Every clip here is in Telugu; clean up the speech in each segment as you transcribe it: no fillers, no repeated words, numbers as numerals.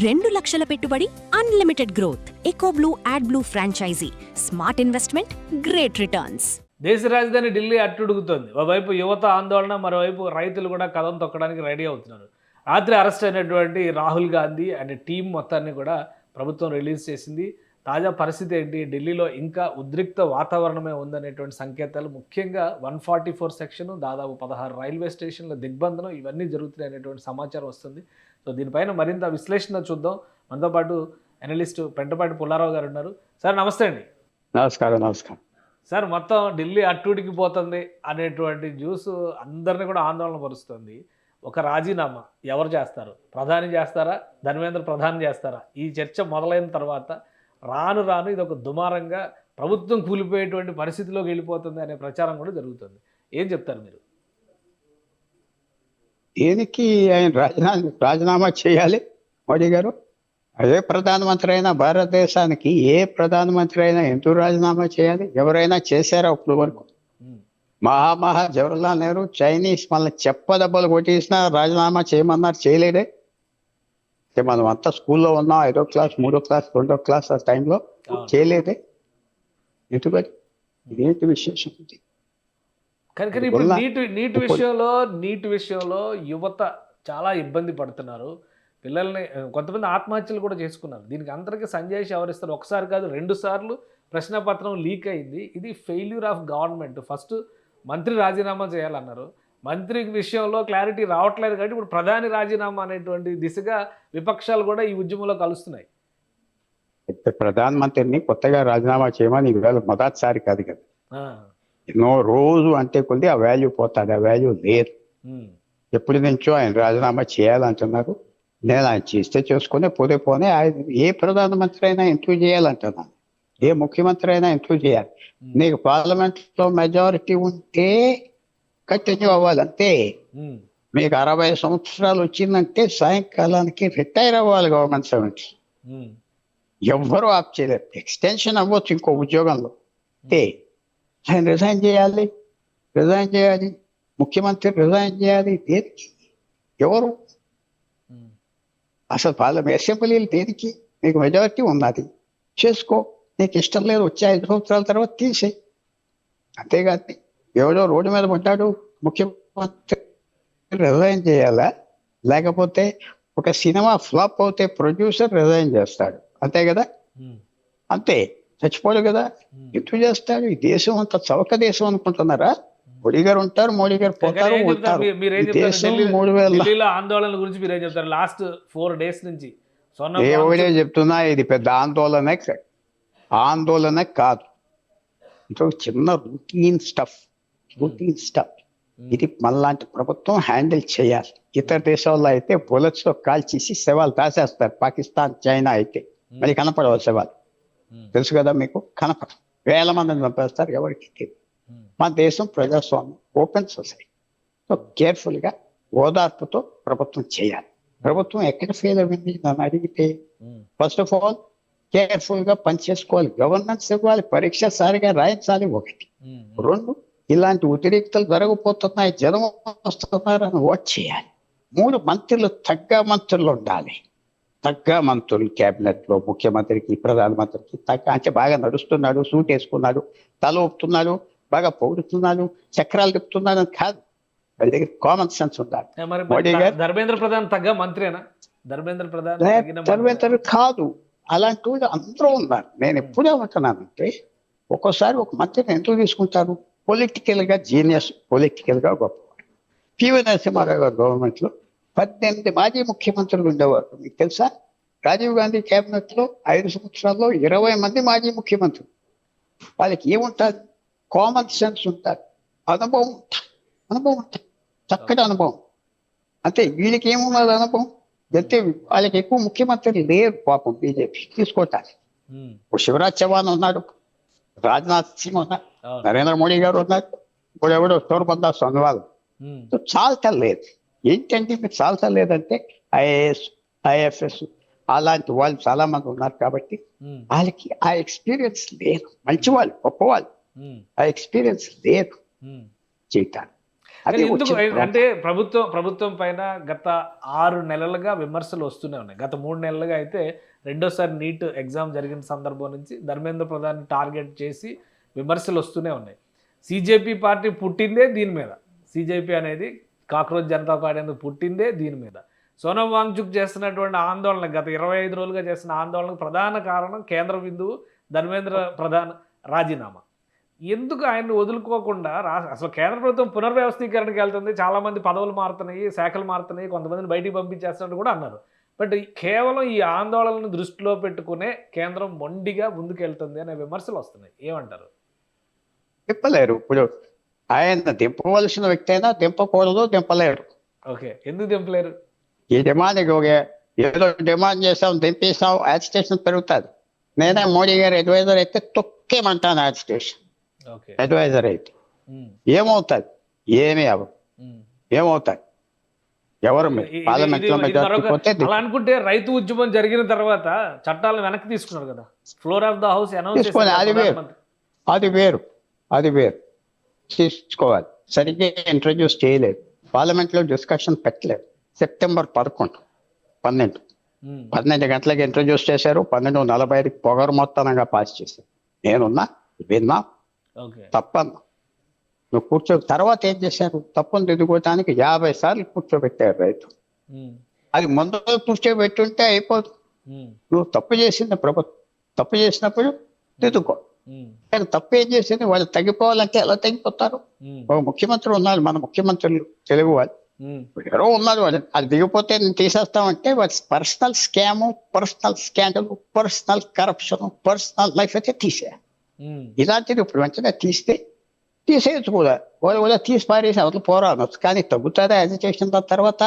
2 లక్షల పెట్టుబడి, unlimited growth. Ecoblue AdBlue franchise. Smart investment, great returns. దేశ రాజధాని ఢిల్లీ అట్టుడుగుతోంది. ఓవైపు యువత ఆందోళన, మరోవైపు రైతులు కూడా కదం తొక్కడానికి రెడీ అవుతున్నారు. రాత్రి అరెస్ట్ అయినటువంటి రాహుల్ గాంధీ అండ్ టీం మొత్తాన్ని కూడా ప్రభుత్వం రిలీజ్ చేసింది. తాజా పరిస్థితి ఏంటి, ఢిల్లీలో ఇంకా ఉద్రిక్త వాతావరణమే ఉందనేటువంటి సంకేతాలు, ముఖ్యంగా 144 సెక్షన్, దాదాపు 16 రైల్వే స్టేషన్ల దిగ్బంధనం, ఇవన్నీ జరుగుతున్నాయి అనేటువంటి సమాచారం వస్తుంది. సో దీనిపైన మరింత విశ్లేషణ చూద్దాం. మనతో పాటు అనలిస్ట్ పెంటపాటి పుల్లారావు గారు ఉన్నారు. సార్ నమస్తే అండి. నమస్కారం. సార్, మొత్తం ఢిల్లీ అట్టుడికి పోతుంది అనేటువంటి న్యూస్ అందరినీ కూడా ఆందోళన పరుస్తుంది. ఒక రాజీనామా ఎవరు చేస్తారు? ప్రధాని చేస్తారా, ధర్మేంద్ర ప్రధాని చేస్తారా? ఈ చర్చ మొదలైన తర్వాత రాను రాను ఇది ఒక దుమారంగా ప్రభుత్వం కూలిపోయేటువంటి పరిస్థితిలోకి వెళ్ళిపోతుంది అనే ప్రచారం కూడా జరుగుతుంది. ఏం చెప్తారు మీరు? దేనికి ఆయన రాజీనామా చేయాలి మోడీ గారు? అదే ప్రధానమంత్రి అయినా, భారతదేశానికి ఏ ప్రధానమంత్రి అయినా ఎందుకు రాజీనామా చేయాలి? ఎవరైనా చేశారా ఇప్పుడు వరకు? జవహర్లాల్ నెహ్రూ చైనీస్ మళ్ళీ చెప్పదెబ్బలు కొట్టేసినా రాజీనామా చేయమన్నారు, చేయలేదే. మనం అంతా స్కూల్లో ఉన్నాం, 5వ క్లాస్, 3వ క్లాస్, 2వ క్లాస్ ఆ టైంలో చేయలేదే. ఎందుకని? ఇదేంటి విశేషం ఉంది? కానీ ఇప్పుడు నీటి విషయంలో యువత చాలా ఇబ్బంది పడుతున్నారు. పిల్లల్ని కొంతమంది ఆత్మహత్యలు కూడా చేసుకున్నారు. దీనికి అందరికీ సంజయ్ ఎవరిస్తారు? ఒకసారి కాదు, 2 సార్లు ప్రశ్నపత్రం లీక్ అయింది. ఇది ఫెయిల్యూర్ ఆఫ్ గవర్నమెంట్. ఫస్ట్ మంత్రి రాజీనామా చేయాలన్నారు. మంత్రి విషయంలో క్లారిటీ రావట్లేదు కాబట్టి ఇప్పుడు ప్రధాని రాజీనామా అనేటువంటి దిశగా విపక్షాలు కూడా ఈ ఉద్యమంలో కలుస్తున్నాయి. ప్రధానమంత్రిని కొత్తగా రాజీనామా చేయమని ఇవాళ మొదటిసారి కాదు కదా. ఎన్నో రోజు అంటే కొద్ది ఆ వాల్యూ పోతుంది. ఆ వాల్యూ లేదు. ఎప్పటి నుంచో ఆయన రాజీనామా చేయాలంటున్నారు. నేను ఆయన చేస్తే చేసుకునే పోనే ఆయన ఏ ప్రధానమంత్రి అయినా ఇంప్రూవ్ చేయాలంటున్నాను. ఏ ముఖ్యమంత్రి అయినా ఇంప్రూవ్ చేయాలి. నీకు పార్లమెంట్లో మెజారిటీ ఉంటే కంటిన్యూ అవ్వాలంతే. మీకు 60 సంవత్సరాలు వచ్చిందంటే సాయంకాలానికి రిటైర్ అవ్వాలి గవర్నమెంట్ సర్వెంట్స్. ఎవ్వరూ ఆప్ చేయలేరు. ఎక్స్టెన్షన్ అవ్వచ్చు ఇంకో ఉద్యోగంలో. అంతే. ఆయన రిజైన్ చేయాలి. ముఖ్యమంత్రి రిజైన్ చేయాలి. దేనికి? ఎవరు అసలు అసెంబ్లీలు దేనికి? నీకు మెజారిటీ ఉన్నది, చేసుకో. నీకు ఇష్టం లేదు, వచ్చే 5 సంవత్సరాల తర్వాత తీసేయి. అంతేగాని ఎవడో రోడ్డు మీద పడ్డాడు ముఖ్యమంత్రి రిజైన్ చేయాలా? లేకపోతే ఒక సినిమా ఫ్లాప్ అవుతే ప్రొడ్యూసర్ రిజైన్ చేస్తాడు, అంతే కదా? అంతే. చచ్చిపోడు కదా, ఎటు చేస్తాడు? ఈ దేశం అంతా చౌక దేశం అనుకుంటున్నారా? మోడీ గారు ఉంటారు, మోడీ గారు పోతారు. ఆందోళన గురించి మీరేం చెప్తారు? లాస్ట్ 4 days నుంచి ఏవడే చెప్తున్నా, ఇది పెద్ద ఆందోళన కాదు. చిన్న రూటీన్ స్టఫ్. ఇది మనలాంటి ప్రభుత్వం హ్యాండిల్ చేయాలి. ఇతర దేశాల్లో అయితే బుల్లెట్స్ తో కాల్చేసి శవాలు దాచేస్తారు. పాకిస్తాన్, చైనా అయితే మళ్ళీ కనపడవు శవాలు. తెలుసు కదా మీకు, కనపడవు. వేల మందిని చంపేస్తారు, ఎవరికి తెలియదు. మన దేశం ప్రజాస్వామ్యం, ఓపెన్ సొసైటీ. సో కేర్ఫుల్ గా ఓదార్పుతో ప్రభుత్వం చేయాలి. ప్రభుత్వం ఎక్కడ ఫెయిల్ అయింది నన్ను అడిగితే, ఫస్ట్ ఆఫ్ ఆల్ కేర్ఫుల్ గా పనిచేసుకోవాలి. గవర్నెన్స్ ఇవ్వాలి, పరీక్ష సారిగా రాయించాలి. 1. 2, ఇలాంటి ఉద్రిక్తలు జరగబోతున్నాయి, జనం వస్తున్నారని ఓట్ చేయాలి. 3, మంత్రులు తగ్గ మంత్రులు ఉండాలి. తగ్గ మంత్రులు క్యాబినెట్ లో, ముఖ్యమంత్రికి, ప్రధానమంత్రికి తగ్గ. అంటే బాగా నడుస్తున్నాడు, సూట్ వేసుకున్నాడు, తల ఊపుతున్నాడు, బాగా పొగుడుతున్నాడు, చక్రాలు తిప్పుతున్నాడు అని కాదు. వాళ్ళ దగ్గర కామన్ సెన్స్ ఉండాలి. మోడీ గారు ధర్మేంద్ర ప్రధాన్ తగ్గ మంత్రేనా? ధర్మేంద్ర కాదు, అలాంటి వాళ్ళు అందరూ ఉన్నారు. నేను ఎప్పుడే ఉంటున్నానంటే, ఒక్కోసారి ఒక మంత్రిని ఎందుకు తీసుకుంటారు? పొలిటికల్ గా జీనియస్, పొలిటికల్ గా గొప్ప. పివి నరసింహారావు గారు గవర్నమెంట్ లో 18 మాజీ ముఖ్యమంత్రులు ఉండేవారు. మీకు తెలుసా? రాజీవ్ గాంధీ క్యాబినెట్ లో 5 సంవత్సరాల్లో 20 మంది మాజీ ముఖ్యమంత్రులు. వాళ్ళకి ఏముంటుంది? కామన్ సెన్స్ ఉంటుంది, అనుభవం ఉంటుంది, చక్కటి అనుభవం. అంతే. వీళ్ళకి ఏమున్నది అనుభవం? అయితే వాళ్ళకి ఎక్కువ ముఖ్యమంత్రి లేరు పాపం బీజేపీ తీసుకోవటానికి. శివరాజ్ చౌహాన్ ఉన్నాడు, రాజ్నాథ్ సింగ్ ఉన్నారు, నరేంద్ర మోడీ గారు ఉన్నారు, ఇప్పుడు ఎవడో సోర్బందా సోనోవాల్. చాలతలేదు. ఏంటంటే మీకు చాలతలేదంటే ఐఏఎస్, ఐఎఫ్ఎస్ అలాంటి వాళ్ళు చాలా మంది ఉన్నారు కాబట్టి వాళ్ళకి ఆ ఎక్స్పీరియన్స్ లేదు. మంచివాళ్ళు, గొప్పవాళ్ళు, ఆ ఎక్స్పీరియన్స్ లేదు చేయటానికి. అది ఎందుకు వచ్చిన అంటే ప్రభుత్వం పైన గత 6 నెలలుగా విమర్శలు వస్తూనే ఉన్నాయి. గత 3 నెలలుగా అయితే రెండోసారి నీట్ ఎగ్జామ్ జరిగిన సందర్భం నుంచి ధర్మేంద్ర ప్రధాన్ టార్గెట్ చేసి విమర్శలు వస్తూనే ఉన్నాయి. సిజేపీ పార్టీ పుట్టిందే దీని మీద. సిజేపీ అనేది కాక్రోచ్ జనతా పార్టీ అనేది పుట్టిందే దీని మీద. సోనం వాంగ్చుక్ చేస్తున్నటువంటి ఆందోళన, గత 25 రోజులుగా చేస్తున్న ఆందోళనకు ప్రధాన కారణం కేంద్ర బిందువు ధర్మేంద్ర ప్రధాన్ రాజీనామా. ఎందుకు ఆయన్ని వదులుకోకుండా అసలు కేంద్ర ప్రభుత్వం పునర్వ్యవస్థీకరణకి వెళ్తుంది, చాలామంది పదవులు మారుతున్నాయి, శాఖలు మారుతున్నాయి, కొంతమందిని బయటికి పంపించేస్తున్నట్టు కూడా అన్నారు. బట్ కేవలం ఈ ఆందోళనను దృష్టిలో పెట్టుకునే కేంద్రం మొండిగా ముందుకెళ్తుంది అనే విమర్శలు వస్తున్నాయి. ఏమంటారు? దింపలేరు. ఇప్పుడు ఆయన దింపవలసిన వ్యక్తి అయినా దింపకూడదు, దింపలేరు. ఓకే, ఎందుకు దింపలేరు? ఈ డిమాండ్ ఏదో డిమాండ్ చేసాం, దింపేసాం, యాజిటేషన్ పెరుగుతుంది. నేనే మోడీ గారు అడ్వైజర్ అయితే తొక్కేమంటాను యాజిటేషన్. ఓకే, అడ్వైజర్ అయితే ఏమవుతుంది? ఏమీ అవ్వదు. ఏమవుతుంది? ఎవరు పార్లమెంట్ లో మెజారిటీ పోతే అలా అనుకుంటే రైతు ఉద్యమం జరిగిన తర్వాత చట్టాలను వెనక్కి తీసుకున్నారు కదా, floor of the house announce తీసుకోవాలి. అది వేరు తీసుకోవాలి. సరిగ్గా ఇంట్రడ్యూస్ చేయలేదు, పార్లమెంట్ లో డిస్కషన్ పెట్టలేదు. సెప్టెంబర్ 12 గంటలకి ఇంట్రడ్యూస్ చేశారు. 12:45 పొగరు మొత్తంగా పాస్ చేశారు. నేనున్నా, విన్నా, తప్పన్నా. నువ్వు తర్వాత ఏం చేశారు? తప్పును దిద్దుకోవటానికి 50 సార్లు కూర్చోబెట్టారు రైతు. అది ముందు కూర్చోబెట్టుంటే అయిపోదు. నువ్వు తప్పు చేసింది ప్రభుత్వం, తప్పు చేసినప్పుడు దిద్దుకో. కానీ తప్పు ఏం చేసింది? వాళ్ళు తగ్గిపోవాలంటే ఎలా తగ్గిపోతారు? ఒక ముఖ్యమంత్రి ఉన్నారు, మన ముఖ్యమంత్రులు తెలుగు వాళ్ళు ఎవరో ఉన్నారు. వాళ్ళు అది దిగిపోతే నేను తీసేస్తామంటే వాడి personal scam, personal scandal, personal corruption, personal life అయితే తీసేయాలి. ఇలాంటిది ఇప్పుడు వెంటనే తీసేయచ్చు కూడా. వాళ్ళు కూడా తీసి పారేసి అవతల పోరాడచ్చు. కానీ తగ్గుతారా యాజిటేషన్ తర్వాత?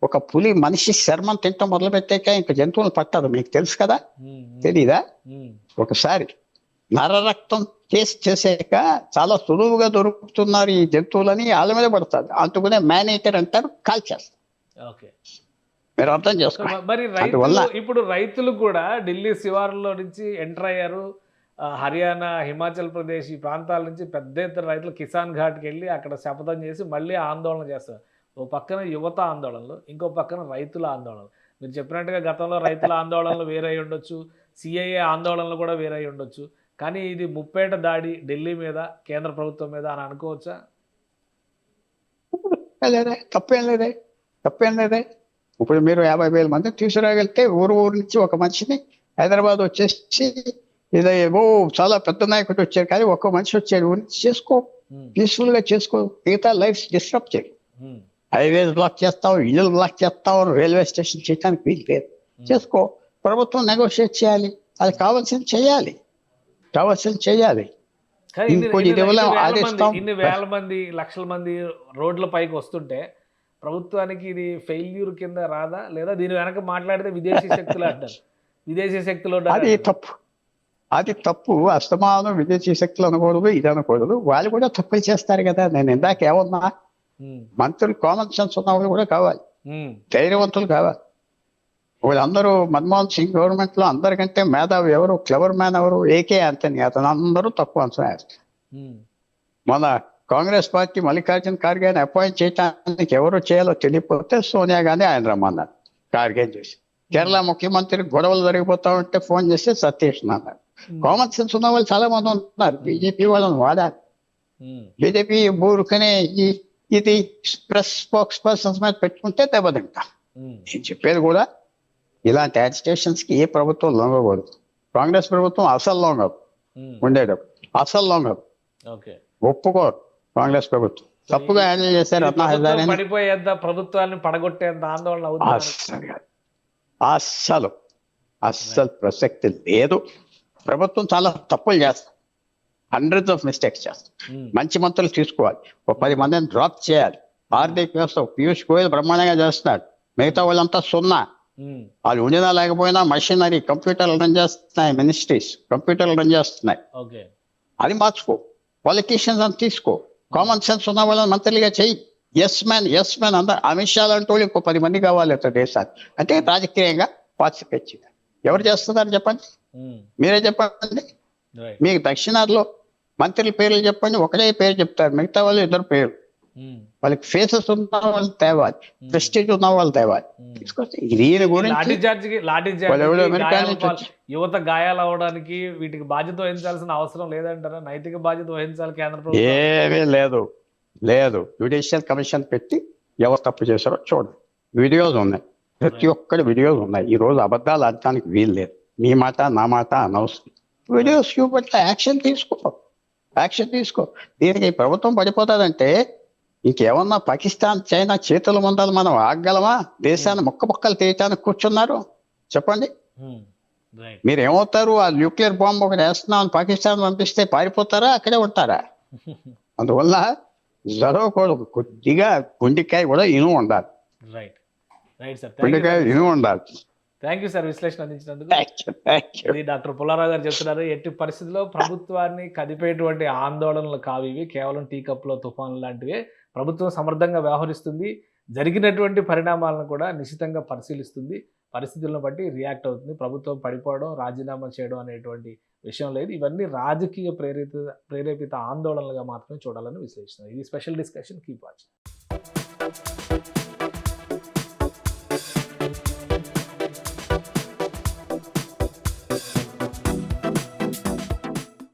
ఒక పులి మనిషి శర్మం తింటాం మొదలు పెట్టాక ఇంకా జంతువులు పట్టదు. మీకు తెలుసు కదా, తెలీదా? ఒకసారి నరరక్తం టేస్ట్ చేసాక చాలా సులువుగా దొరుకుతున్నారు ఈ జంతువులని వాళ్ళ మీద పడుతుంది. అందుకునే మేనేటర్ అంటారు, కాల్ చేస్తారు. మీరు అర్థం చేసుకోవాలి. మరి ఇప్పుడు రైతులు కూడా ఢిల్లీ శివారులో నుంచి ఎంటర్ అయ్యారు. హర్యానా, హిమాచల్ ప్రదేశ్ ఈ ప్రాంతాల నుంచి పెద్ద ఎత్తున రైతులు కిసాన్ ఘాట్కి వెళ్ళి అక్కడ శపథం చేసి మళ్ళీ ఆందోళన చేస్తారు. ఓ పక్కన యువత ఆందోళనలు, ఇంకో పక్కన రైతుల ఆందోళనలు. మీరు చెప్పినట్టుగా గతంలో రైతుల ఆందోళనలు వేరై ఉండొచ్చు, సిఐఏ ఆందోళనలు కూడా వేరై ఉండొచ్చు. కానీ ఇది ముప్పేట దాడి ఢిల్లీ మీద, కేంద్ర ప్రభుత్వం మీద అని అనుకోవచ్చా? తప్పేం లేదే. ఇప్పుడు మీరు 50,000 మంది తీసుకురాగలిగితే ఊరు నుంచి ఒక మనిషిని హైదరాబాద్ వచ్చేసి ఇదేమో చాలా పెద్ద నాయకుడు వచ్చారు, కానీ ఒక్క మనిషి వచ్చాడు. ఊరి నుంచి చేసుకో, పీస్ఫుల్ గా చేసుకో. మిగతా లైఫ్ డిస్టర్బ్ చేయి. హైవేస్ బ్లాక్ చేస్తావు, ఇల్లు బ్లాక్ చేస్తావు, రైల్వే స్టేషన్ చేయడానికి వీలు లేదు. చేసుకో. ప్రభుత్వం నెగోషియేట్ చేయాలి, అది కావాల్సింది చేయాలి. ఇన్ని వేల మంది, లక్షల మంది రోడ్ల పైకి వస్తుంటే ప్రభుత్వానికి ఇది ఫెయిల్యూర్ కింద రాదా? లేదా దీని వెనక మాట్లాడితే విదేశీ శక్తులు అంటారు. విదేశీ శక్తులు అది తప్పు. అస్తమానం విదేశీ శక్తులు అనకూడదు, ఇది అనకూడదు. వాళ్ళు కూడా తప్పులు చేస్తారు కదా. నేను ఇందాక ఏమన్నా, మంత్రులు కామన్ సెన్స్ ఉన్న వాళ్ళు కూడా కావాలి, ధైర్యవంతులు కావాలి. వీళ్ళందరూ మన్మోహన్ సింగ్ గవర్నమెంట్ లో అందరికంటే మేధావి ఎవరు, క్లవర్ మ్యాన్ ఎవరు? ఏకే ఆంటనీ. అతను అందరూ తక్కువ అంచనా వేస్తారు. మన కాంగ్రెస్ పార్టీ మల్లికార్జున ఖార్గేని అపాయింట్ చేయడానికి ఎవరు చేయాలో తెలియకపోతే సోనియా గాంధీ ఆయన రమ్మన్నారు, ఖార్గే చేసి. కేరళ ముఖ్యమంత్రి గొడవలు జరిగిపోతా ఉంటే ఫోన్ చేసి సతీష్ అన్నారు. కామన్ సెన్స్ ఉన్న వాళ్ళు చాలా మంది ఉన్నారు. బీజేపీ వాళ్ళని వాడాలి. బీజేపీ ఊరుకనే ఇది ప్రెస్ స్పోక్స్ పర్సన్స్ మీద పెట్టుకుంటే దెబ్బతింటా. నేను చెప్పేది కూడా ఇలాంటి యాజిటేషన్స్ కి ఏ ప్రభుత్వం లొంగకూడదు. కాంగ్రెస్ ప్రభుత్వం అసలు లొంగదు, ఉండేటప్పుడు అసలు లొంగదు, ఒప్పుకోరు. కాంగ్రెస్ ప్రభుత్వం తప్పుగా హ్యాండిల్ చేశారు. అన్నా హజారే ప్రభుత్వాన్ని పడగొట్టేంత ఆందోళన అస్సలు ప్రసక్తి లేదు. ప్రభుత్వం చాలా తప్పులు చేస్తారు, హండ్రెడ్స్ ఆఫ్ మిస్టేక్స్ చేస్తారు. మంచి మంత్రులు తీసుకోవాలి, ఒక 10 మందిని డ్రాప్ చేయాలి. ఆర్థిక వ్యవస్థ పీయూష్ గోయల్ బ్రహ్మాండంగా చేస్తున్నాడు, మిగతా వాళ్ళంతా సున్నా. వాళ్ళు ఉండినా లేకపోయినా మషినరీ, కంప్యూటర్లు రన్ చేస్తున్నాయి, మినిస్ట్రీస్ కంప్యూటర్లు రన్ చేస్తున్నాయి. అది మార్చుకో. పాలిటీషియన్స్ అని తీసుకో, కామన్ సెన్స్ ఉన్న వాళ్ళని మంత్రులుగా చెయ్యి. ఎస్ మ్యాన్ అందరు. అమిత్ షా లాంటి వాళ్ళు ఇంకో 10 మంది కావాలి దేశానికి. అంటే రాజకీయంగా పార్టిసిపేట్ చేయాలి. ఎవరు చేస్తున్నారు చెప్పండి, మీరే చెప్పండి. మీకు దక్షిణాదిలో మంత్రుల పేర్లు చెప్పండి, ఒకటే పేరు చెప్తారు, మిగతా వాళ్ళు 2 పేరు. వాళ్ళకి ఫేసెస్ ఉన్న వాళ్ళు తేవాలి, ప్రెస్టేజ్ ఉన్న వాళ్ళు తేవాలి. తీసుకొస్తే దీని గురించి లాఠీ వాళ్ళు ఎవరో అమెరికా గాయాల నుంచి వచ్చి యువత గాయాలు అవడానికి వీటికి బాధ్యత వహించాల్సిన అవసరం లేదంటారా? నైతిక బాధ్యత వహించాలి కేంద్ర ప్రభుత్వం. ఏమీ లేదు జ్యుడిషియల్ కమిషన్ పెట్టి ఎవరు తప్పు చేశారో చూడండి. వీడియోస్ ఉన్నాయి, ప్రతి ఒక్కరి వీడియోస్ ఉన్నాయి. ఈ రోజు అబద్ధాలు అనడానికి వీలు లేదు. మీ మాట నా మాట అనవసరం. వీడియోస్ చూపెట్టి యాక్షన్ తీసుకో. దీనికి ప్రభుత్వం పడిపోతుందంటే ఇంకేమన్నా పాకిస్తాన్ చైనా చేతుల ముందలు మనం ఆగగలమా? దేశాన్ని మొక్కలు తీయటానికి కూర్చున్నారు చెప్పండి. మీరు ఏమవుతారు? ఆ న్యూక్లియర్ బాంబు ఒకటి వేస్తున్నామని పాకిస్తాన్ పంపిస్తే పారిపోతారా? అక్కడే ఉంటారా? అందువల్ల జరగకూడదు. కొద్దిగా గుండెకాయ కూడా ఇనుము ఉండాలి. గుండెకాయ ఇనుము ఉండాలి. థ్యాంక్ యూ సార్ విశ్లేషణ అందించినందుకు. ఇది డాక్టర్ పుల్లారావు గారు చెప్తున్నారు. ఎట్టి పరిస్థితుల్లో ప్రభుత్వాన్ని కదిపేటువంటి ఆందోళనలు కావు ఇవి, కేవలం టీ కప్లో తుఫాను లాంటివే. ప్రభుత్వం సమర్థంగా వ్యవహరిస్తుంది, జరిగినటువంటి పరిణామాలను కూడా నిశితంగా పరిశీలిస్తుంది, పరిస్థితులను బట్టి రియాక్ట్ అవుతుంది. ప్రభుత్వం పడిపోవడం, రాజీనామా చేయడం అనేటువంటి విషయం లేదు. ఇవన్నీ రాజకీయ ప్రేరేపిత ఆందోళనలుగా మాత్రమే చూడాలని విశ్లేషిస్తున్నారు. ఇది స్పెషల్ డిస్కషన్. Keep watching.